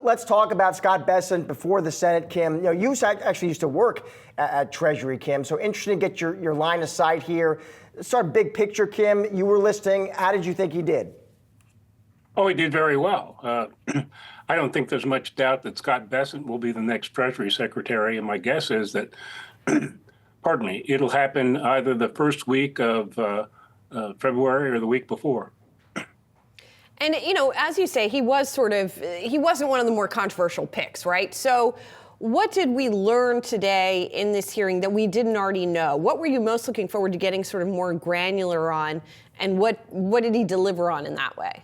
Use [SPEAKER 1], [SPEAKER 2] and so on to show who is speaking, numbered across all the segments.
[SPEAKER 1] let's talk about Scott Bessent before the Senate, Kim. You know, you actually used to work at Treasury, Kim, so interesting to get your line of sight here. Start big picture, Kim. You were listening. How did you think he did?
[SPEAKER 2] Oh, he did very well. I don't think there's much doubt that Scott Bessent will be the next Treasury Secretary, and my guess is that, pardon me, it'll happen either the first week of February or the week before.
[SPEAKER 3] And, you know, as you say, he wasn't one of the more controversial picks, right? So what did we learn today in this hearing that we didn't already know? What were you most looking forward to getting sort of more granular on, and what did he deliver on in that way?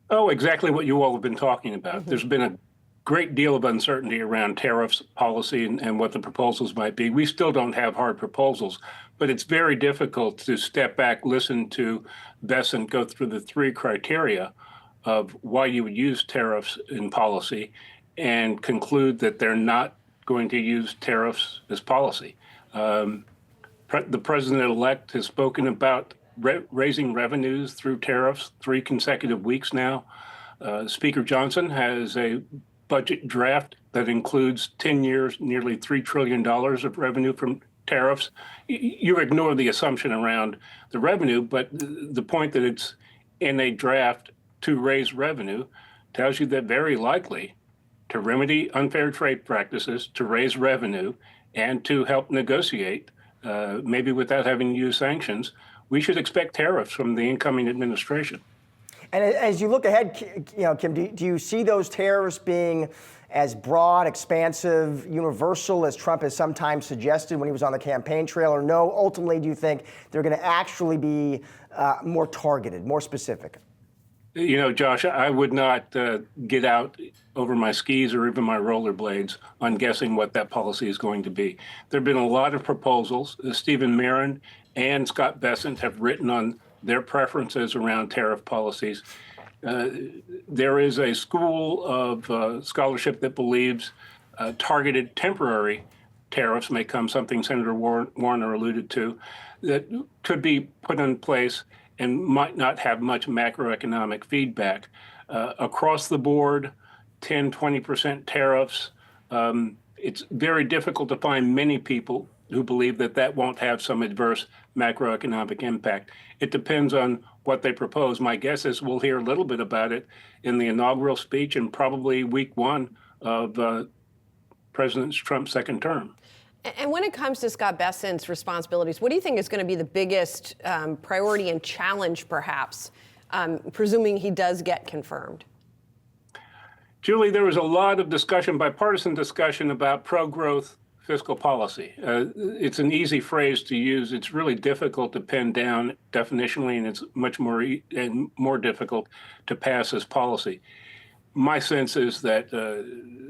[SPEAKER 2] Oh, exactly what you all have been talking about. There's been a great deal of uncertainty around tariffs policy and what the proposals might be. We still don't have hard proposals, but it's very difficult to step back, listen to Bessent go through the three criteria of why you would use tariffs in policy and conclude that they're not going to use tariffs as policy. The president-elect has spoken about raising revenues through tariffs 3 consecutive weeks now. Speaker Johnson has a budget draft that includes 10 years, nearly $3 trillion of revenue from tariffs. You ignore the assumption around the revenue, but the point that it's in a draft to raise revenue tells you that very likely to remedy unfair trade practices, to raise revenue, and to help negotiate, maybe without having to use sanctions, we should expect tariffs from the incoming administration.
[SPEAKER 1] And as you look ahead, you know, Kim, do you see those tariffs being as broad, expansive, universal as Trump has sometimes suggested when he was on the campaign trail, or no? Ultimately, do you think they're going to actually be more targeted, more specific?
[SPEAKER 2] You know, Josh, I would not get out over my skis or even my rollerblades on guessing what that policy is going to be. There have been a lot of proposals. Stephen Mirren and Scott Bessent have written on their preferences around tariff policies. There is a school of scholarship that believes targeted temporary tariffs may come, something Senator Warner alluded to, that could be put in place and might not have much macroeconomic feedback. Across the board, 10, 20% tariffs. It's very difficult to find many people who believe that that won't have some adverse macroeconomic impact. It depends on what they propose. My guess is we'll hear a little bit about it in the inaugural speech and probably week one of President Trump's second term.
[SPEAKER 3] And when it comes to Scott Bessent's responsibilities, what do you think is going to be the biggest priority and challenge, perhaps, presuming he does get confirmed?
[SPEAKER 2] Julie, there was a lot of discussion, bipartisan discussion, about pro-growth fiscal policy. It's an easy phrase to use. It's really difficult to pin down definitionally, and it's much more difficult to pass as policy. My sense is that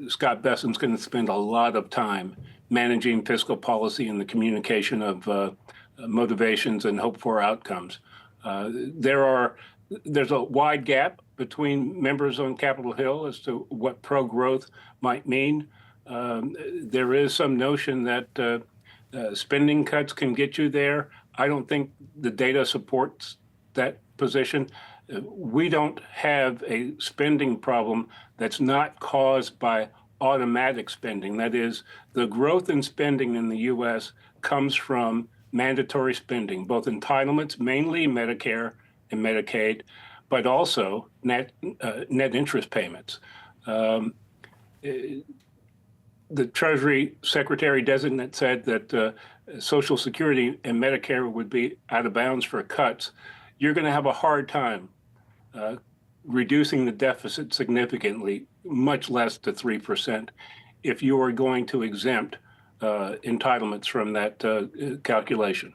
[SPEAKER 2] Scott Bessent's going to spend a lot of time managing fiscal policy and the communication of motivations and hoped-for outcomes. There's a wide gap between members on Capitol Hill as to what pro-growth might mean. There is some notion that spending cuts can get you there. I don't think the data supports that position. We don't have a spending problem that's not caused by automatic spending. That is, the growth in spending in the U.S. comes from mandatory spending, both entitlements, mainly Medicare and Medicaid, but also net interest payments. The Treasury Secretary designate said that Social Security and Medicare would be out of bounds for cuts. You're going to have a hard time reducing the deficit significantly, much less to 3%, if you are going to exempt entitlements from that calculation.